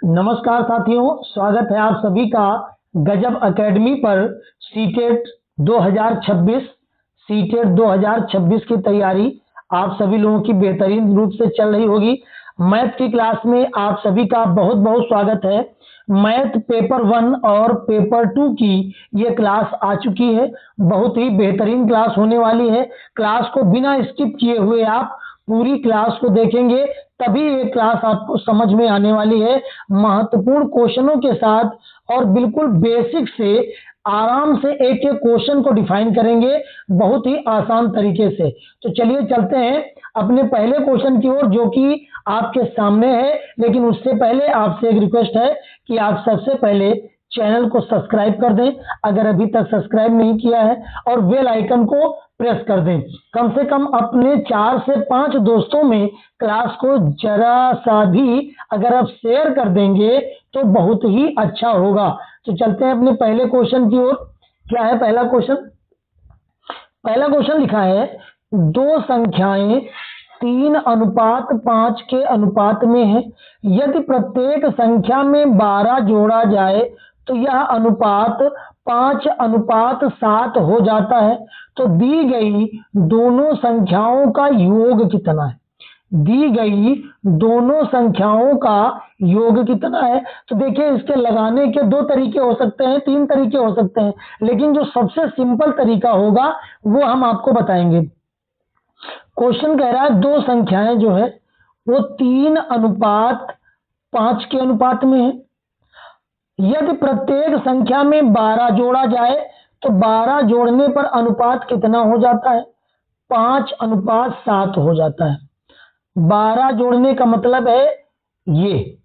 नमस्कार साथियों, स्वागत है आप सभी का गजब एकेडमी पर। सीटेट 2026 सीटेट 2026 की तैयारी आप सभी लोगों की बेहतरीन रूप से चल रही होगी। मैथ की क्लास में आप सभी का बहुत बहुत स्वागत है। मैथ पेपर 1 और पेपर 2 की ये क्लास आ चुकी है। बहुत ही बेहतरीन क्लास होने वाली है। क्लास को बिना स्किप किए हुए आप पूरी क्लास को देखेंगे तभी ये क्लास आपको समझ में आने वाली है। महत्वपूर्ण क्वेश्चनों के साथ और बिल्कुल बेसिक से आराम से एक एक क्वेश्चन को डिफाइन करेंगे बहुत ही आसान तरीके से। तो चलिए चलते हैं अपने पहले क्वेश्चन की ओर, जो कि आपके सामने है। लेकिन उससे पहले आपसे एक रिक्वेस्ट है कि आप सबसे पहले चैनल को सब्सक्राइब कर दें अगर अभी तक सब्सक्राइब नहीं किया है, और बेल आइकन को प्रेस कर दें। कम से कम अपने 4 से 5 दोस्तों में क्लास को जरा सा भी अगर आप शेयर कर देंगे तो बहुत ही अच्छा होगा। तो चलते हैं अपने पहले क्वेश्चन की ओर। क्या है पहला क्वेश्चन? पहला क्वेश्चन लिखा है, दो संख्याएं 3:5 के अनुपात में है। यदि प्रत्येक संख्या में 12 जोड़ा जाए तो यह अनुपात 5:7 हो जाता है। तो दी गई दोनों संख्याओं का योग कितना है? दी गई दोनों संख्याओं का योग कितना है? तो देखिए, इसके लगाने के 2 तरीके हो सकते हैं, 3 तरीके हो सकते हैं, लेकिन जो सबसे सिंपल तरीका होगा वो हम आपको बताएंगे। क्वेश्चन कह रहा है दो संख्याएं जो है वो 3:5 के अनुपात में है। यदि प्रत्येक संख्या में 12 जोड़ा जाए तो 12 जोड़ने पर अनुपात कितना हो जाता है? 5:7 हो जाता है। 12 जोड़ने का मतलब है ये,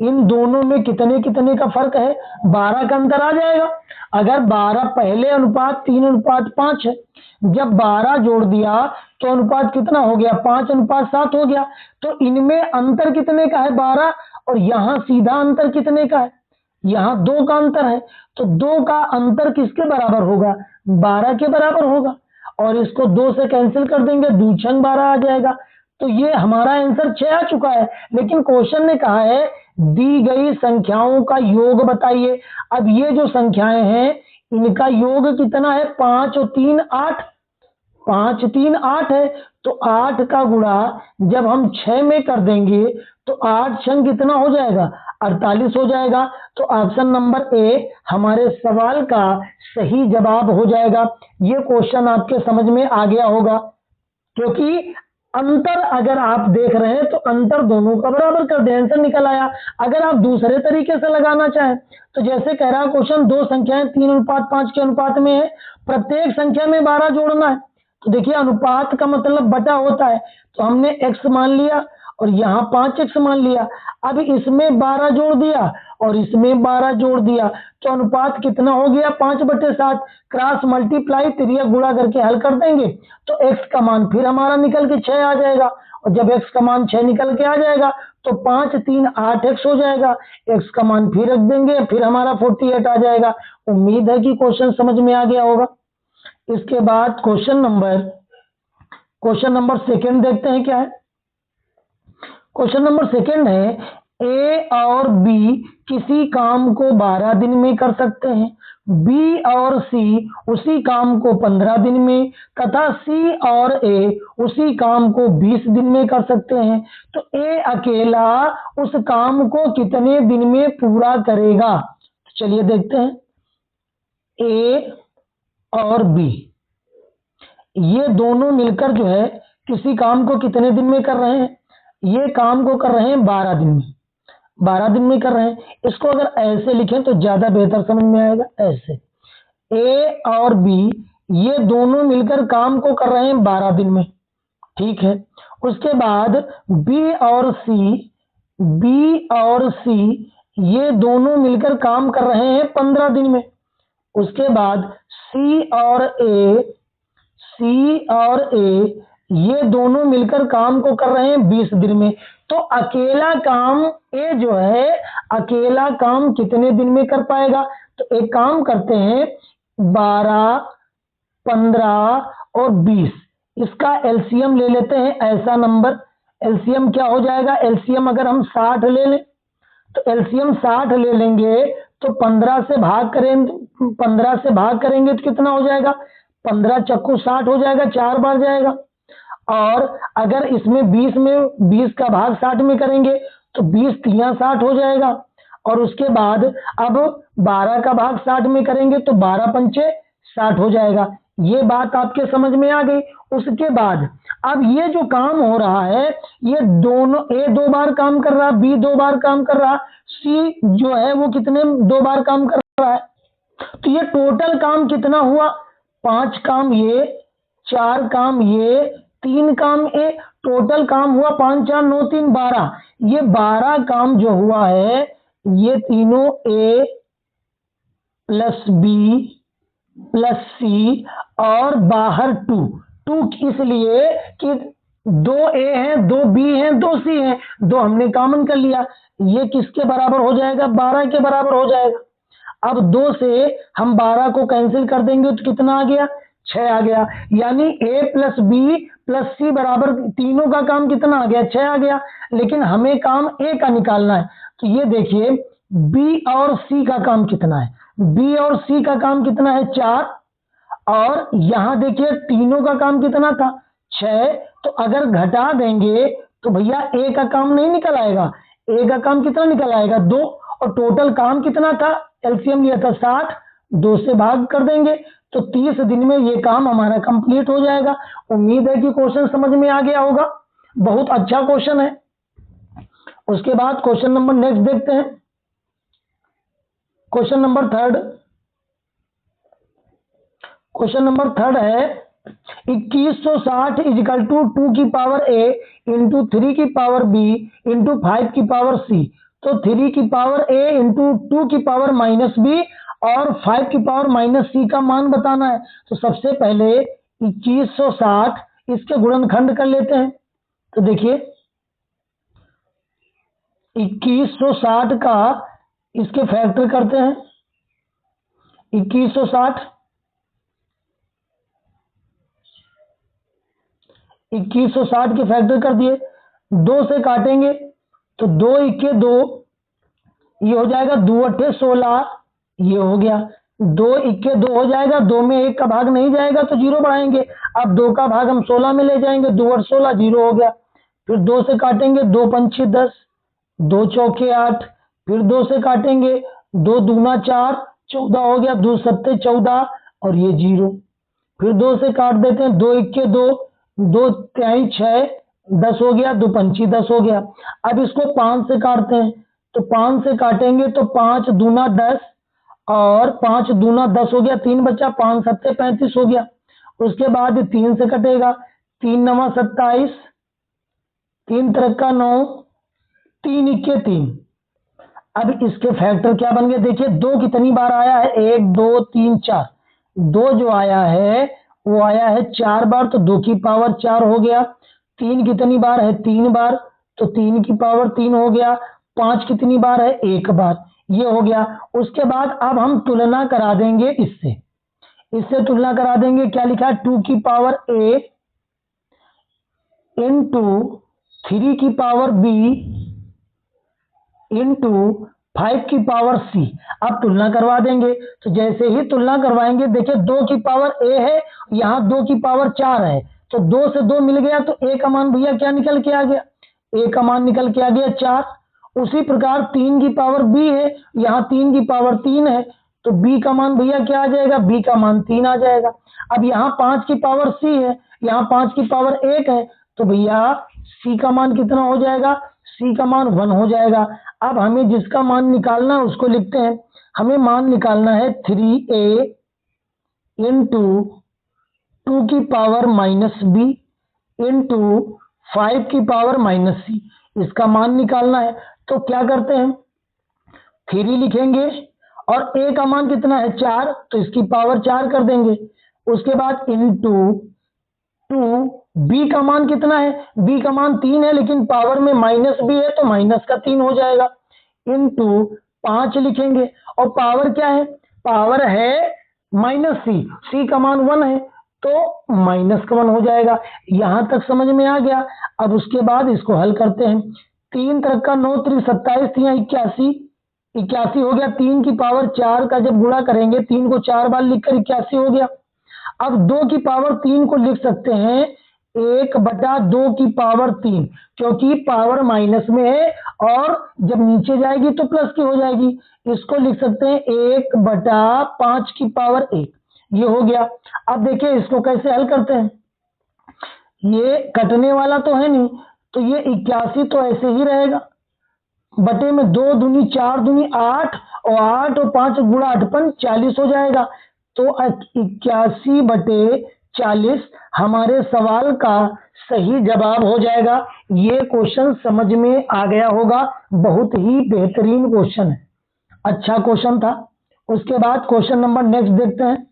इन दोनों में कितने कितने का फर्क है? 12 का अंतर आ जाएगा। अगर 12 पहले अनुपात 3:5 है, जब 12 जोड़ दिया तो अनुपात कितना हो गया? 5:7 हो गया। तो इनमें अंतर कितने का है? 12। और यहां सीधा अंतर कितने का है? यहां 2 का अंतर है। तो 2 का अंतर किसके बराबर होगा? 12 के बराबर होगा। और इसको 2 से कैंसिल कर देंगे, 2 छंग 12 आ जाएगा। तो ये हमारा आंसर 6 आ चुका है। लेकिन क्वेश्चन ने कहा है दी गई संख्याओं का योग बताइए। अब ये जो संख्याएं हैं इनका योग कितना है? 5 और 3 8। 5 3 8 है। तो 8 का गुणा जब हम 6 में कर देंगे तो 8 छंग कितना हो जाएगा? 48 हो जाएगा। तो ऑप्शन नंबर ए हमारे सवाल का सही जवाब हो जाएगा। ये क्वेश्चन आपके समझ में आ गया होगा, क्योंकि अंतर अगर आप देख रहे हैं तो अंतर दोनों का बराबर कर दे, आंसर निकल आया। अगर आप दूसरे तरीके से लगाना चाहें तो जैसे कह रहा है क्वेश्चन, दो संख्याएं 3:5 के अनुपात में है, प्रत्येक संख्या में 12 जोड़ना है। तो देखिए, अनुपात का मतलब बटा होता है। तो हमने x मान लिया और यहाँ 5x मान लिया। अब इसमें 12 जोड़ दिया और इसमें 12 जोड़ दिया तो अनुपात कितना हो गया? 5/7। क्रॉस मल्टीप्लाई तिर्यक गुणा करके हल कर देंगे तो x का मान फिर हमारा निकल के 6 आ जाएगा। और जब x का मान 6 निकल के आ जाएगा तो 5 3 8x हो जाएगा। x का मान फिर रख देंगे, फिर हमारा 48 आ जाएगा। उम्मीद है कि क्वेश्चन समझ में आ गया होगा। इसके बाद क्वेश्चन नंबर सेकंड देखते हैं क्या है। क्वेश्चन नंबर सेकंड है, ए और बी किसी काम को 12 दिन में कर सकते हैं, बी और सी उसी काम को 15 दिन में, तथा सी और ए उसी काम को 20 दिन में कर सकते हैं। तो ए अकेला उस काम को कितने दिन में पूरा करेगा? तो चलिए देखते हैं। ए और बी ये दोनों मिलकर जो है किसी काम को कितने दिन में कर रहे हैं? ये काम को कर रहे हैं 12 दिन में। 12 दिन में कर रहे हैं। इसको अगर ऐसे लिखें तो ज्यादा बेहतर समझ में आएगा। ऐसे, ए और बी ये दोनों मिलकर काम को कर रहे हैं 12 दिन में, ठीक है। उसके बाद बी और सी ये दोनों मिलकर काम कर रहे हैं 15 दिन में। उसके बाद सी और ए ये दोनों मिलकर काम को कर रहे हैं 20 दिन में। तो अकेला काम ए जो है अकेला काम कितने दिन में कर पाएगा? तो एक काम करते हैं, 12 15 और 20 इसका एलसीएम ले लेते हैं। ऐसा नंबर एलसीएम क्या हो जाएगा? एलसीएम अगर हम 60 ले लें तो एलसीएम 60 ले लेंगे तो 15 से भाग करेंगे तो कितना हो जाएगा, 15 चक्कू 60 हो जाएगा, 4 बार जाएगा। और अगर इसमें 20 में 20 का भाग 60 में करेंगे तो 20 तिया 60 हो जाएगा। और उसके बाद अब 12 का भाग 60 में करेंगे तो 12 पंचे 60 हो जाएगा। ये बात आपके समझ में आ गई। उसके बाद अब ये जो काम हो रहा है, ये दोनों, ए 2 बार काम कर रहा, बी 2 बार काम कर रहा, सी जो है वो कितने 2 बार काम कर रहा है। तो ये टोटल काम कितना हुआ, 5 काम ये, 4 काम ये, 3 काम ये, टोटल काम हुआ 5 4 9 3 12। ये 12 काम जो हुआ है ये तीनों ए प्लस बी प्लस सी और बाहर 2 इसलिए कि 2 ए है, 2 बी है, 2 सी है, 2 हमने कॉमन कर लिया। ये किसके बराबर हो जाएगा, 12 के बराबर हो जाएगा। अब 2 से हम 12 को कैंसिल कर देंगे तो कितना आ गया, 6 आ गया। यानी ए प्लस बी प्लस सी बराबर, तीनों का काम कितना आ गया, 6 आ गया। लेकिन हमें काम ए का निकालना है। तो ये देखिए बी और सी का काम कितना है, बी और सी का काम कितना है, 4। और यहां देखिए तीनों का काम कितना था, 6। तो अगर घटा देंगे तो भैया ए का काम नहीं निकल आएगा, ए का काम कितना निकल आएगा, 2। और टोटल काम कितना था, एलसीएम लिया था 60, 2 से भाग कर देंगे तो 30 दिन में ये काम हमारा कंप्लीट हो जाएगा। उम्मीद है कि क्वेश्चन समझ में आ गया होगा। बहुत अच्छा क्वेश्चन है। उसके बाद क्वेश्चन नंबर नेक्स्ट देखते हैं। Question number third, question number third है 2160 इजिकल टू 2 की पावर ए इंटू 3 की पावर बी इंटू 5 की पावर सी। तो 3 की पावर ए इंटू 2 की पावर माइनस बी और 5 की पावर माइनस सी का मान बताना है। तो सबसे पहले 2160 इसके गुणनखंड कर लेते हैं। तो देखिए 2160 का इसके फैक्टर करते हैं। 2160 के फैक्टर कर दिए, 2 से काटेंगे तो 2 इक्के 2, ये हो जाएगा 2 अट्ठे 16, ये हो गया 2 इक्के 2 हो जाएगा, 2 में 1 का भाग नहीं जाएगा तो 0 बढ़ाएंगे। अब 2 का भाग हम 16 में ले जाएंगे, 2 और 16 0 हो गया। फिर 2 से काटेंगे, 2 पंचे 10, 2 चौके 8, फिर 2 से काटेंगे, 2 दूना 4, 14 हो गया, 2 सत्ते 14 और ये 0। फिर 2 से काट देते हैं, 2 इक्के 2, 2 तिहाई 6, 10 हो गया, 2 पंची 10 हो गया। अब इसको 5 से काटते हैं, तो 5 से काटेंगे तो 5 दूना 10 और 5 दूना 10 हो गया, 3 बचा, 5 सत्ते 35 हो गया। उसके बाद 3 से कटेगा, 3 नवा 27, 3 तरक्का 9, 3 इक्के 3। अब इसके फैक्टर क्या बन गए, देखिए 2 कितनी बार आया है, 1 2 3 4, 2 जो आया है वो आया है 4 बार, तो 2 की पावर 4 हो गया। 3 कितनी बार है, 3 बार, तो 3 की पावर 3 हो गया। 5 कितनी बार है, 1 बार, ये हो गया। उसके बाद अब हम तुलना करा देंगे इससे तुलना करा देंगे। क्या लिखा है, 2 की पावर ए इंटू 3 की पावर बी इंटू 5 की पावर सी। अब तुलना करवा देंगे। तो जैसे ही तुलना करवाएंगे, देखिए 2 की पावर ए है, यहाँ 2 की पावर 4 है, तो 2 से 2 मिल गया, तो ए का मान भैया क्या निकल के आ गया, ए का मान निकल के आ गया 4। उसी प्रकार 3 की पावर बी है, यहाँ 3 की पावर 3 है, तो बी का मान भैया क्या आ जाएगा, बी का मान 3 आ जाएगा। अब यहाँ 5 की पावर सी है, यहाँ 5 की पावर 1 है, तो भैया सी का मान कितना हो जाएगा, सी का मान 1 हो जाएगा। अब हमें जिसका मान निकालना है उसको लिखते हैं। हमें मान निकालना है 3a इंटू 2 की पावर माइनस बी इंटू 5 की पावर माइनस सी, इसका मान निकालना है। तो क्या करते हैं, 3 लिखेंगे और a का मान कितना है 4, तो इसकी पावर 4 कर देंगे। उसके बाद इंटू 2, बी का मान कितना है, बी का मान 3 है, लेकिन पावर में माइनस बी है तो माइनस का 3 हो जाएगा। इंटू 5 लिखेंगे और पावर क्या है, पावर है माइनस सी, सी का मान 1 है तो माइनस का 1 हो जाएगा। यहां तक समझ में आ गया। अब उसके बाद इसको हल करते हैं। 3 तरह का 9 3 27, 81, 81 हो गया। 3 की पावर 4 का जब गुणा करेंगे, 3 को 4 बार लिखकर 81 हो गया। अब 2 की पावर 3 को लिख सकते हैं 1/2 की पावर 3, क्योंकि पावर माइनस में है और जब नीचे जाएगी तो प्लस की हो जाएगी। इसको लिख सकते हैं 1/5 की पावर 1। ये हो गया। अब देखिए इसको कैसे हल करते हैं। ये कटने वाला तो है नहीं, तो ये 81 तो ऐसे ही रहेगा, बटे में 2 दूनी 4 दूनी 8, और 8 और 5 गुणा 8 40 हो जाएगा। तो 81/40 हमारे सवाल का सही जवाब हो जाएगा। ये क्वेश्चन समझ में आ गया होगा, बहुत ही बेहतरीन क्वेश्चन है, अच्छा क्वेश्चन था। उसके बाद क्वेश्चन नंबर नेक्स्ट देखते हैं।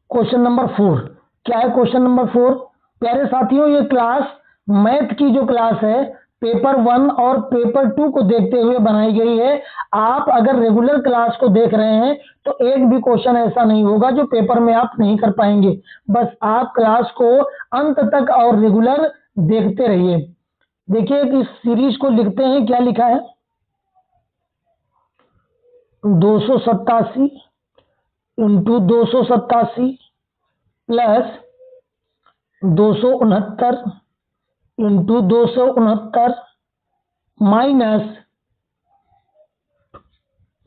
क्वेश्चन नंबर 4 क्या है? क्वेश्चन नंबर 4, प्यारे साथियों, ये क्लास मैथ की जो क्लास है पेपर 1 और पेपर 2 को देखते हुए बनाई गई है। आप अगर रेगुलर क्लास को देख रहे हैं तो एक भी क्वेश्चन ऐसा नहीं होगा जो पेपर में आप नहीं कर पाएंगे। बस आप क्लास को अंत तक और रेगुलर देखते रहिए। देखिए इस सीरीज को लिखते हैं, क्या लिखा है? 287 इंटू 287 प्लस 269 इंटू 269 माइनस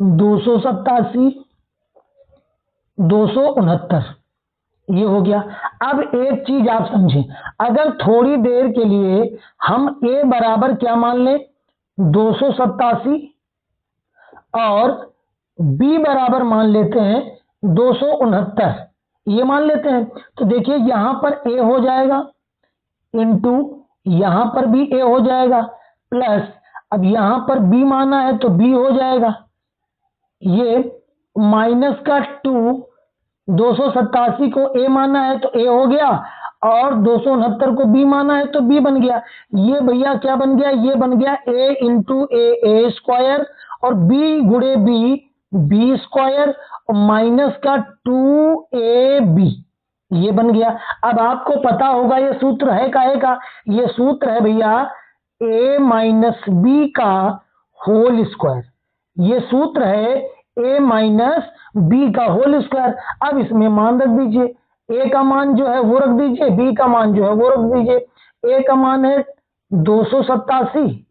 287 269, ये हो गया। अब एक चीज आप समझें, अगर थोड़ी देर के लिए हम a बराबर क्या मान लें? 287 और b बराबर मान लेते हैं 269, ये मान लेते हैं। तो देखिए यहां पर a हो जाएगा इंटू यहां पर भी a हो जाएगा, प्लस अब यहां पर b माना है तो b हो जाएगा। ये माइनस का 2, 287 को a माना है तो a हो गया, और 269 को b माना है तो b बन गया। ये भैया क्या बन गया? ये बन गया a इंटू ए स्क्वायर, और b गुणे b स्क्वायर, और माइनस का 2ab, ये बन गया। अब आपको पता होगा ये सूत्र है काहे का? ये सूत्र है भैया a माइनस बी का होल स्क्वायर। ये सूत्र है a माइनस बी का होल स्क्वायर। अब इसमें मान रख दीजिए, a का मान जो है वो रख दीजिए, b का मान जो है वो रख दीजिए। a का मान है 287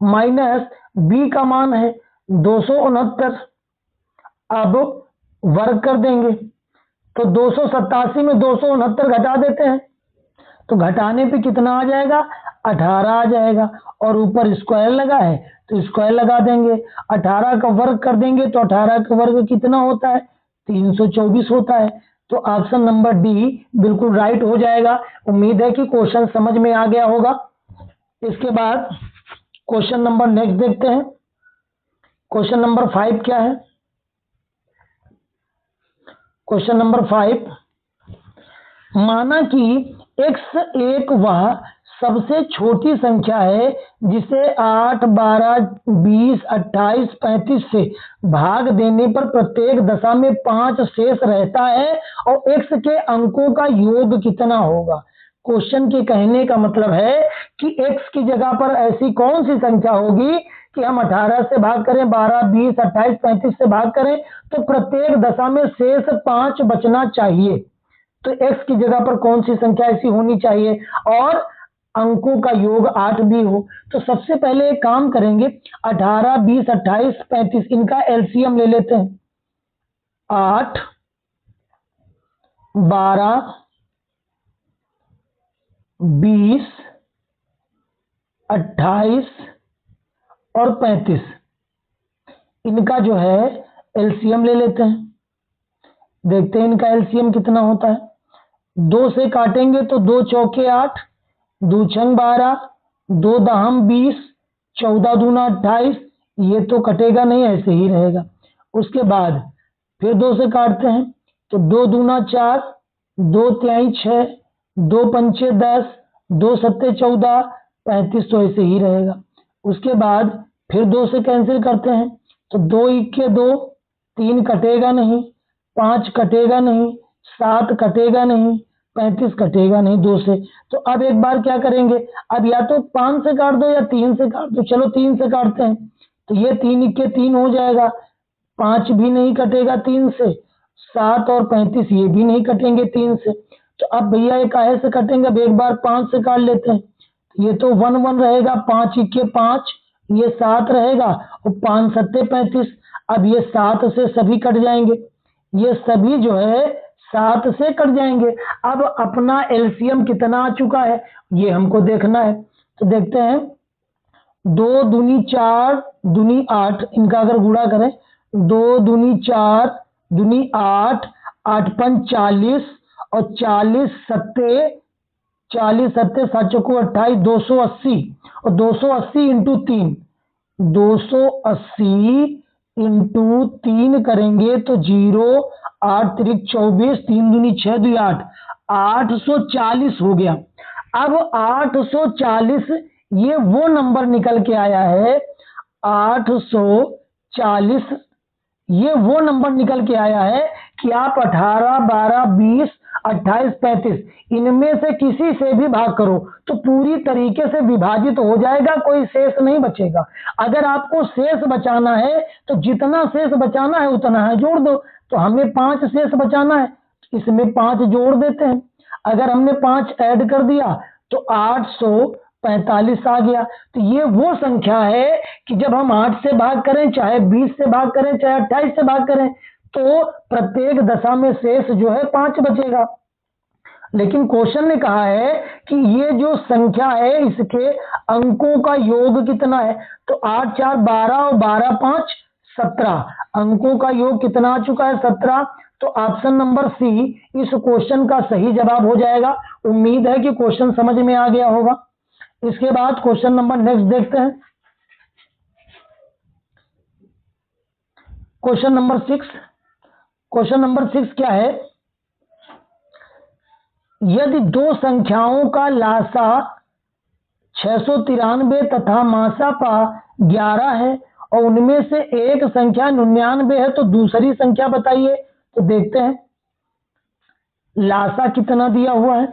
माइनस b का मान है 269। अब वर्ग कर देंगे तो 287 में 269 घटा देते हैं, तो घटाने पे कितना आ जाएगा? 18 आ जाएगा, और ऊपर स्क्वायर लगा है तो स्क्वायर लगा देंगे। 18 का वर्ग कर देंगे तो 18 का वर्ग कितना होता है? 324 होता है। तो ऑप्शन नंबर डी बिल्कुल राइट हो जाएगा। उम्मीद है कि क्वेश्चन समझ में आ गया होगा। इसके बाद क्वेश्चन नंबर नेक्स्ट देखते हैं। क्वेश्चन नंबर 5 क्या है? क्वेश्चन नंबर 5, माना कि x एक वह सबसे छोटी संख्या है जिसे 8, 12, 20, 28, 35 से भाग देने पर प्रत्येक दशा में 5 शेष रहता है, और x के अंकों का योग कितना होगा? क्वेश्चन के कहने का मतलब है कि x की जगह पर ऐसी कौन सी संख्या होगी कि हम 18 से भाग करें, 12, 20, 28, 35 से भाग करें तो प्रत्येक दशा में शेष 5 बचना चाहिए। तो x की जगह पर कौन सी संख्या ऐसी होनी चाहिए और अंकों का योग 8 भी हो? तो सबसे पहले एक काम करेंगे, 18, 20, 28, 35 इनका एलसीएम ले लेते हैं। 8, 12, 20, 28 और 35 इनका जो है एलसीएम ले लेते हैं। देखते हैं इनका एलसीएम कितना होता है। 2 से काटेंगे तो 2 चौके 8, 2 छंग 12, 2 दहम 20, 14 दूना 28, ये तो कटेगा नहीं, ऐसे ही रहेगा। उसके बाद फिर 2 से काटते हैं तो 2 दूना 4, 2 तिहाई 6, 2 पंचे 10, 2 सत्ते 14, 35 तो ऐसे ही रहेगा। उसके बाद फिर 2 से कैंसिल करते हैं तो 2 इक्के 2, 3 कटेगा नहीं, 5 कटेगा नहीं, 7 कटेगा नहीं, 35 कटेगा नहीं 2 से। तो अब एक बार क्या करेंगे, अब या तो 5 से काट दो या 3 से काट दो। चलो 3 से काटते हैं, तो ये 3 इक्के 3 हो जाएगा, 5 भी नहीं कटेगा 3 से, 7 और 35 ये भी नहीं कटेंगे 3 से। तो अब भैया ये काहे से कटेंगे, अब एक बार 5 से काट लेते हैं। ये तो 1 1 रहेगा, 5 इक्के 5, ये 7 रहेगा और 5 सत्ते 35। अब ये 7 से सभी कट जाएंगे, ये सभी जो है 7 से कट जाएंगे। अब अपना एलसीएम कितना आ चुका है ये हमको देखना है। तो देखते हैं, 2 दूनी 4 दूनी 8, इनका अगर गुणा करें, 2 दूनी 4 दूनी 8, 8 पंच 40 और 40 सत्ते 7 चौको 28, 280 और 280 इंटू 3, 280 इंटू 3 करेंगे तो 0, 8 त्रिक 24, 3 दूनी 6 दूनी 8, 840 हो गया। अब 840 ये वो नंबर निकल के आया है, 840 ये वो नंबर निकल के आया है कि आप 18, 12, 20, 28, 35 इनमें से किसी से भी भाग करो तो पूरी तरीके से विभाजित हो जाएगा, कोई शेष नहीं बचेगा। अगर आपको शेष बचाना है तो जितना शेष बचाना है उतना है जोड़ दो। तो हमें 5 शेष बचाना है, इसमें 5 जोड़ देते हैं। अगर हमने 5 ऐड कर दिया तो 845 आ गया। तो ये वो संख्या है कि जब हम 8 से भाग करें, चाहे 20 से भाग करें, चाहे 28 से भाग करें, तो प्रत्येक दशा में शेष जो है 5 बचेगा। लेकिन क्वेश्चन ने कहा है कि ये जो संख्या है इसके अंकों का योग कितना है। तो 8 4 12 और 12 5 17, अंकों का योग कितना आ चुका है 17। तो ऑप्शन नंबर सी इस क्वेश्चन का सही जवाब हो जाएगा। उम्मीद है कि क्वेश्चन समझ में आ गया होगा। इसके बाद क्वेश्चन नंबर नेक्स्ट देखते हैं, क्वेश्चन नंबर 6। क्वेश्चन नंबर 6 क्या है, यदि दो संख्याओं का लासा 693 तथा मासापा 11 है और उनमें से एक संख्या 99 है तो दूसरी संख्या बताइए। तो देखते हैं, लासा कितना दिया हुआ है,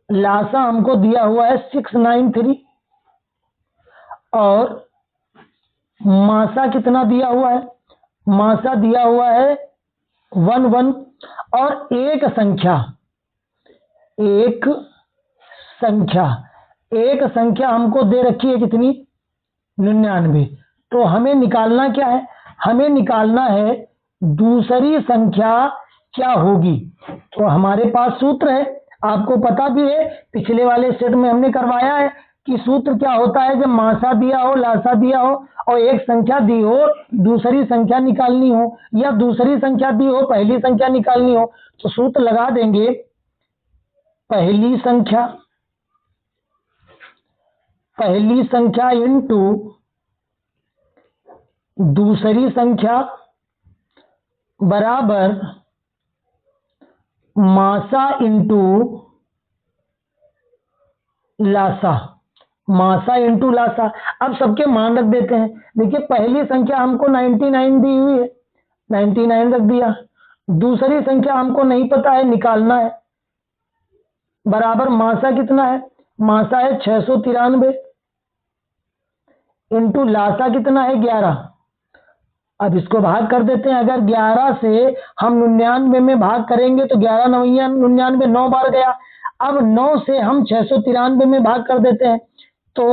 लासा हमको दिया हुआ है 693 और मासा कितना दिया हुआ है, मासा दिया हुआ है 11 और एक संख्या हमको दे रखी है कितनी 99। तो हमें निकालना क्या है, हमें निकालना है दूसरी संख्या क्या होगी। तो हमारे पास सूत्र है, आपको पता भी है, पिछले वाले सेट में हमने करवाया है कि सूत्र क्या होता है। जब मासा दिया हो, लासा दिया हो और एक संख्या दी हो, दूसरी संख्या निकालनी हो, या दूसरी संख्या दी हो, पहली संख्या निकालनी हो, तो सूत्र लगा देंगे, पहली संख्या इंटू दूसरी संख्या बराबर मासा इंटू लासा, मासा इंटू लासा। अब सबके मान रख देते हैं। देखिए पहली संख्या हमको 99 दी हुई है, 99 रख दिया। दूसरी संख्या हमको नहीं पता है, निकालना है, बराबर मासा कितना है, मासा है 693 इंटू लासा कितना है 11। अब इसको भाग कर देते हैं। अगर 11 से हम 99 में भाग करेंगे तो 11 99 9 बार गया। अब 9 से हम 693 में भाग कर देते हैं तो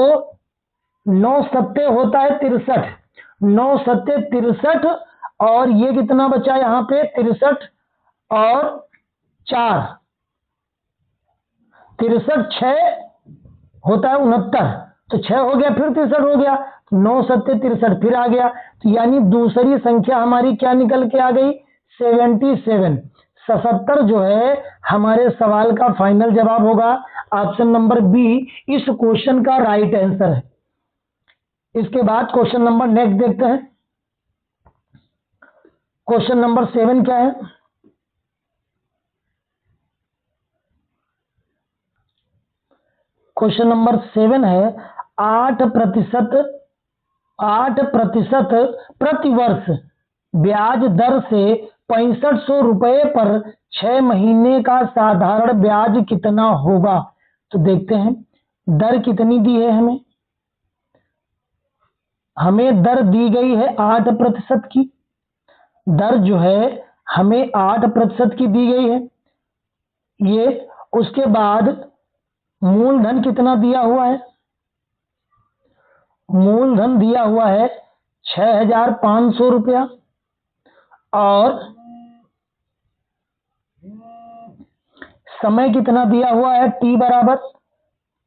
9 सत्ते होता है 63, 9 सत्ते 63 और ये कितना बचा यहाँ पे 63 और 4, 63 6 होता है 69, तो 6 हो गया, फिर 63 हो गया, 9 सत्ते 63 फिर आ गया। तो यानी दूसरी संख्या हमारी क्या निकल के आ गई 77। 77 जो है हमारे सवाल का फाइनल जवाब होगा। ऑप्शन नंबर बी इस क्वेश्चन का राइट आंसर है। इसके बाद क्वेश्चन नंबर नेक्स्ट देखते हैं, क्वेश्चन नंबर 7 क्या है, क्वेश्चन नंबर 7 है 8% प्रतिवर्ष ब्याज दर से ₹6500 पर 6 महीने का साधारण ब्याज कितना होगा? तो देखते हैं दर कितनी दी है हमें दर दी गई है 8% की। दर जो है हमें 8% की दी गई है ये। उसके बाद मूलधन कितना दिया हुआ है? मूलधन दिया हुआ है ₹6500 और समय कितना दिया हुआ है? टी बराबर,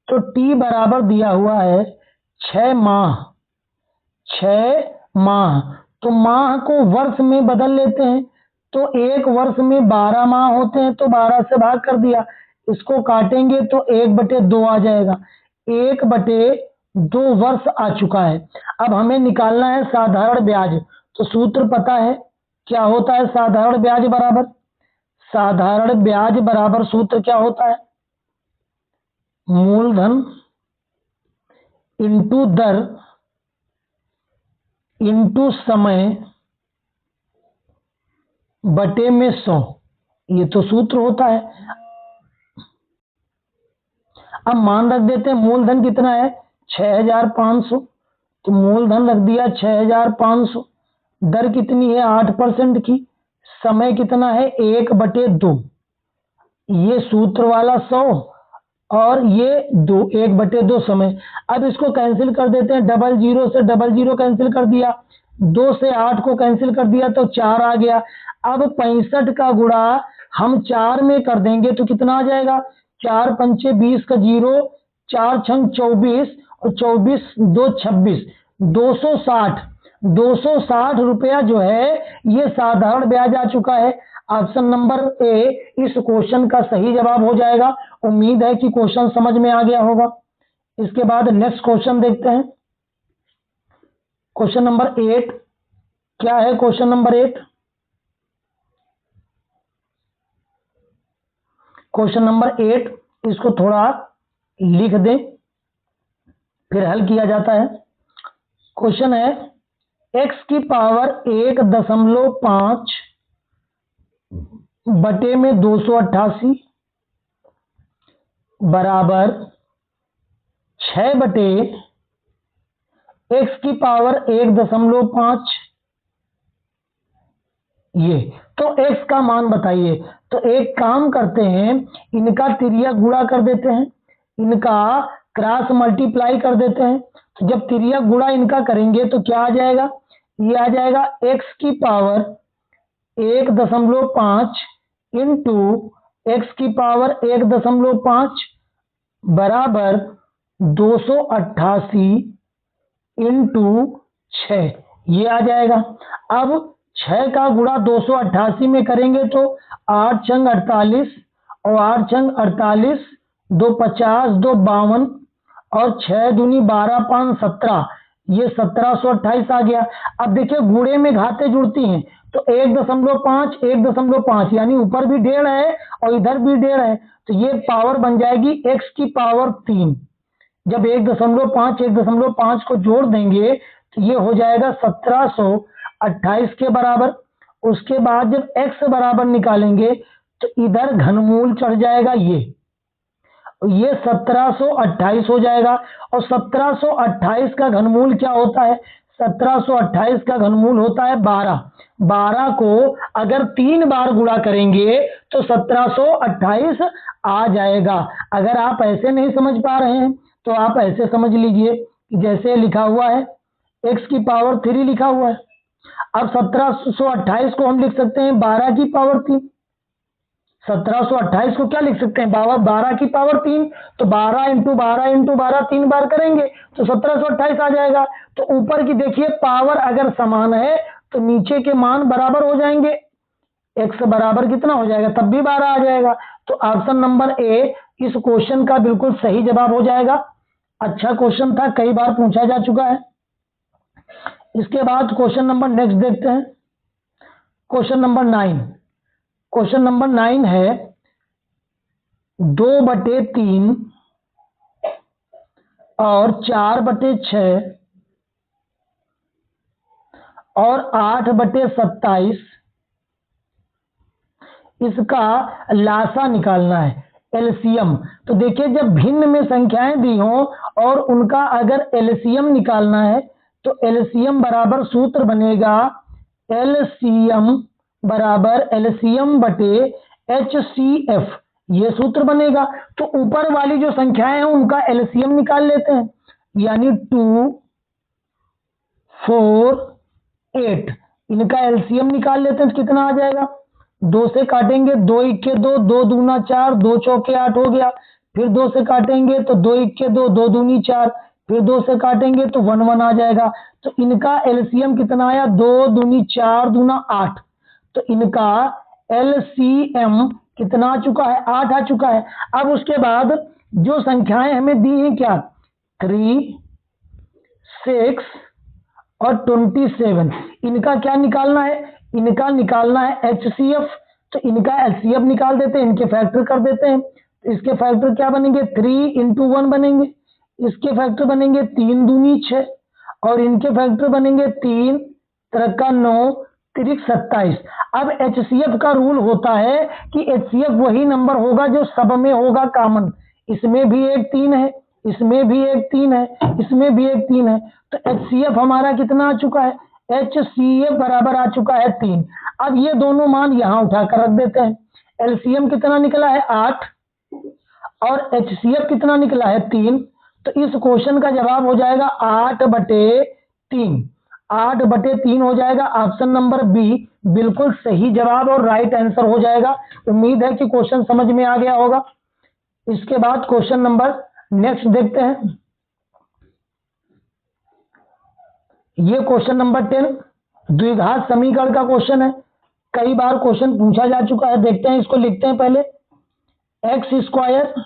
तो टी बराबर दिया हुआ है 6 माह। 6 माह, तो माह को वर्ष में बदल लेते हैं, तो एक वर्ष में 12 माह होते हैं, तो 12 से भाग कर दिया। इसको काटेंगे तो 1/2 आ जाएगा। 1/2 वर्ष आ चुका है। अब हमें निकालना है साधारण ब्याज। तो सूत्र पता है क्या होता है? साधारण ब्याज बराबर, साधारण ब्याज बराबर सूत्र क्या होता है? मूलधन इंटू दर इंटू समय बटे में 100, ये तो सूत्र होता है। अब मान रख देते हैं मूलधन कितना है? 6500, तो मूलधन रख दिया 6500। दर कितनी है? 8% की। समय कितना है? 1/2। ये सूत्र वाला 100 और ये 1/2 समय। अब इसको कैंसिल कर देते हैं, 00 से 00 कैंसिल कर दिया, 2 से 8 को कैंसिल कर दिया तो 4 आ गया। अब 65 का गुणा हम 4 में कर देंगे तो कितना आ जाएगा? 4 पंचे 20 का 0, 4 छंग 24 और 24 2 26, 260 रुपया जो है ये साधारण ब्याज आ चुका है। ऑप्शन नंबर ए इस क्वेश्चन का सही जवाब हो जाएगा। उम्मीद है कि क्वेश्चन समझ में आ गया होगा। इसके बाद नेक्स्ट क्वेश्चन देखते हैं। क्वेश्चन नंबर 8 क्या है? क्वेश्चन नंबर 8, क्वेश्चन नंबर 8 इसको थोड़ा लिख दें फिर हल किया जाता है। क्वेश्चन है x की पावर 1.5 बटे में 288 बराबर 6 बटे x की पावर 1.5। ये तो x का मान बताइए। तो एक काम करते हैं, इनका तिर्यक गुणा कर देते हैं, इनका क्रॉस मल्टीप्लाई कर देते हैं। तो जब तिर्यक गुणा इनका करेंगे तो क्या आ जाएगा? ये आ जाएगा x की पावर 1.5 इंटू एक्स की पावर 1.5 बराबर 288 इंटू 6, ये आ जाएगा। अब 6 का गुणा 288 में करेंगे तो 8 छंग 48 और 8 छंग 48, 2 50, 2 52 और 6 दूनी 12 5 17, ये 1728 आ गया। अब देखिए गुणे में घाते जुड़ती हैं तो 1.5 यानी ऊपर भी 1.5 है और इधर भी 1.5 है, तो ये पावर बन जाएगी x की पावर 3। जब 1.5 को जोड़ देंगे तो ये हो जाएगा 1728 के बराबर। उसके बाद जब x बराबर निकालेंगे तो इधर घनमूल चढ़ जाएगा, ये 1728 हो जाएगा। और 1728 का घनमूल क्या होता है? 1728 का घनमूल होता है 12। 12 को अगर 3 बार गुणा करेंगे तो 1728 आ जाएगा। अगर आप ऐसे नहीं समझ पा रहे हैं तो आप ऐसे समझ लीजिए कि जैसे लिखा हुआ है x की पावर 3 लिखा हुआ है। अब 1728 को हम लिख सकते हैं 12 की पावर 3। 1728 को क्या लिख सकते हैं? 12 की पावर 3। तो 12 इंटू 12 इंटू 12 3 बार करेंगे तो 1728 आ जाएगा। तो ऊपर की देखिए पावर अगर समान है तो नीचे के मान बराबर हो जाएंगे। x बराबर कितना हो जाएगा? तब भी 12 आ जाएगा। तो ऑप्शन नंबर ए इस क्वेश्चन का बिल्कुल सही जवाब हो जाएगा। अच्छा क्वेश्चन था, कई बार पूछा जा चुका है। इसके बाद क्वेश्चन नंबर नेक्स्ट देखते हैं। क्वेश्चन नंबर 9, क्वेश्चन नंबर 9 है 2/3 और 4/6 और 8/27 इसका लासा निकालना है, एलसीएम। तो देखिए जब भिन्न में संख्याएं दी हों और उनका अगर एलसीएम निकालना है तो एलसीएम बराबर सूत्र बनेगा एलसीएम बराबर एलसीएम बटे एचसीएफ, ये सूत्र बनेगा। तो ऊपर वाली जो संख्याएं हैं उनका एलसीएम निकाल लेते हैं, यानी 2, 4, 8, इनका एलसीएम निकाल लेते हैं तो कितना आ जाएगा, 2 से काटेंगे 2 इक्के 2, 2 दूना 4, 2 चौके 8 हो गया। फिर 2 से काटेंगे तो 2 इक्के 2, 2 दूनी 4, फिर 2 से काटेंगे तो 1 1 आ जाएगा। तो इनका एलसीएम कितना आया, 2 दूनी 4 दूना 8, तो इनका एलसीएम कितना आ चुका है, 8 आ चुका है। अब उसके बाद जो संख्याएं हमें दी हैं क्या, 3, 6 और 27, इनका क्या निकालना है, इनका निकालना है एचसीएफ। तो इनका एचसीएफ निकाल देते हैं, इनके फैक्टर कर देते हैं। तो इसके फैक्टर क्या बनेंगे, 3 × 1 बनेंगे, इसके फैक्टर बनेंगे 3 दूनी 6 और इनके फैक्टर बनेंगे 3 3 9 3 27। अब एचसीएफ का रूल होता है कि एचसीएफ वही नंबर होगा जो सब में होगा कॉमन। इसमें भी एक 3 है, इसमें भी एक 3 है, इसमें भी एक 3 है। तो एचसीएफ हमारा कितना आ चुका है, एचसीएफ बराबर आ चुका है 3। अब ये दोनों मान यहां उठाकर रख देते हैं। एलसीएम कितना निकला है 8 और एचसीएफ कितना निकला है 3। तो इस क्वेश्चन का जवाब हो जाएगा 8/3, 8/3 हो जाएगा। ऑप्शन नंबर बी बिल्कुल सही जवाब और राइट आंसर हो जाएगा। उम्मीद है कि क्वेश्चन समझ में आ गया होगा। इसके बाद क्वेश्चन नंबर नेक्स्ट देखते हैं। ये क्वेश्चन नंबर 10 द्विघात समीकरण का क्वेश्चन है। कई बार क्वेश्चन पूछा जा चुका है, देखते हैं इसको, लिखते हैं पहले। x²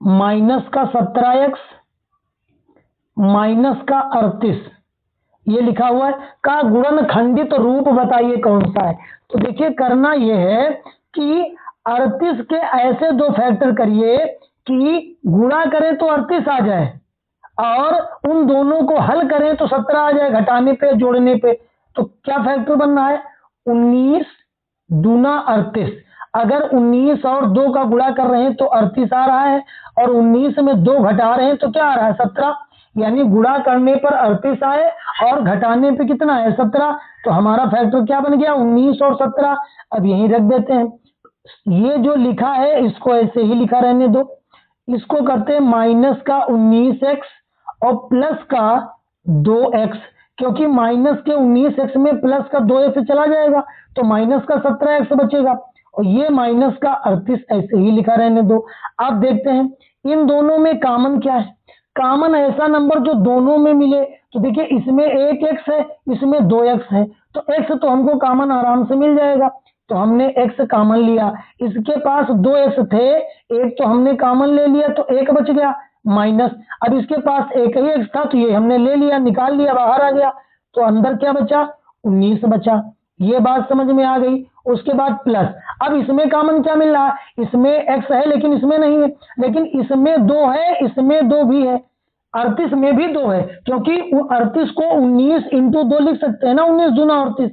माइनस का 17x माइनस का 38, ये लिखा हुआ है, का गुणन खंडित रूप बताइए कौन सा है। तो देखिए करना यह है कि 38 के ऐसे दो फैक्टर करिए कि गुणा करें तो 38 आ जाए और उन दोनों को हल करें तो 17 आ जाए, घटाने पे जोड़ने पे। तो क्या फैक्टर बनना है, 19 दूना 38। अगर 19 और 2 का गुणा कर रहे हैं तो 38 आ रहा है और 19 में 2 घटा रहे हैं तो क्या आ रहा है, 17। यानी गुणा करने पर 38 आए और घटाने पे कितना है, 17। तो हमारा फैक्टर क्या बन गया, 19 और 17। अब यहीं रख देते हैं। ये जो लिखा है इसको ऐसे ही लिखा रहने दो। इसको करते हैं माइनस का 19x और प्लस का 2x, क्योंकि माइनस के 19x में प्लस का 2x चला जाएगा तो माइनस का 17x बचेगा और ये माइनस का 38 ऐसे ही लिखा रहने दो। आप देखते हैं इन दोनों में कॉमन क्या है, कॉमन ऐसा नंबर जो दोनों में मिले। तो देखिए इसमें 1x है, इसमें 2x है, तो x तो हमको कॉमन आराम से मिल जाएगा। तो हमने x कॉमन लिया, इसके पास 2x थे, एक तो हमने कॉमन ले लिया तो 1 बच गया माइनस। अब इसके पास एक ही x था तो ये हमने ले लिया, निकाल लिया, बाहर आ गया। तो अंदर क्या बचा, 19 बचा। ये बात समझ में आ गई। उसके बाद प्लस, अब इसमें कॉमन क्या मिल रहा है, इसमें x है लेकिन इसमें नहीं है, लेकिन इसमें 2 है, इसमें 2 भी है, 38 में भी 2 है, क्योंकि 38 को 19 × 2 लिख सकते हैं ना, 19 दूना 38।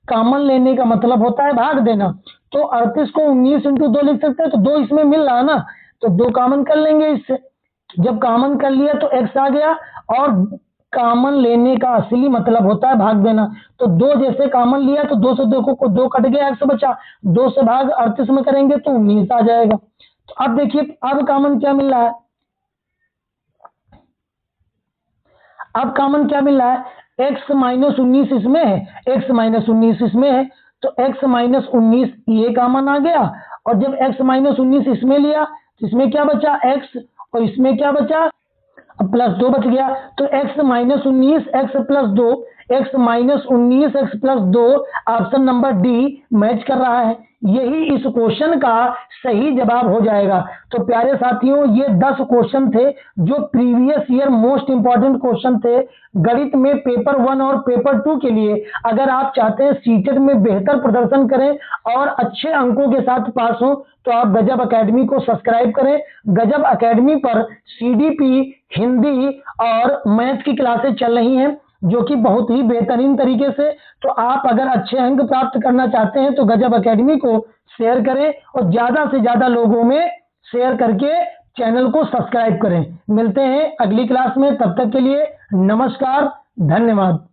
कॉमन लेने का मतलब होता है भाग देना। तो 38 को 19 × 2 लिख सकते हैं, तो 2 इसमें मिल रहा है ना, तो 2 कॉमन कर लेंगे इससे। जब कॉमन कर लिया तो x आ गया और कॉमन लेने का असली मतलब होता है भाग देना। तो 2 जैसे कॉमन लिया तो 2 से 2 कट गया, x बचा, 2 से भाग 38 में करेंगे तो 19 आ जाएगा। तो अब देखिए अब कॉमन क्या मिल रहा है, अब कॉमन क्या मिल रहा है, x माइनस 19 इसमें है, x माइनस 19 इसमें है, तो x माइनस 19 ये कॉमन आ गया। और जब x माइनस 19 इसमें लिया तो इसमें क्या बचा, x, और इसमें क्या बचा, प्लस 2 बच गया। तो x minus 19 x plus 2, x minus 19 x plus 2, option number D match कर रहा है। यही इस क्वेश्चन का सही जवाब हो जाएगा। तो प्यारे साथियों ये 10 क्वेश्चन थे जो previous year most important question थे गणित में पेपर 1 और पेपर 2 के लिए। अगर आप चाहते हैं सीटेट में बेहतर प्रदर्शन करें और अच्छे अंकों के साथ पास हो तो आप गजब एकेडमी को सब्सक्राइब करें। गजब एकेडमी पर CDP, हिंदी और मैथ की क्लासेस चल रही हैं। जो कि बहुत ही बेहतरीन तरीके से। तो आप अगर अच्छे अंक प्राप्त करना चाहते हैं तो गजब एकेडमी को शेयर करें और ज्यादा से ज्यादा लोगों में शेयर करके चैनल को सब्सक्राइब करें। मिलते हैं अगली क्लास में, तब तक के लिए नमस्कार, धन्यवाद।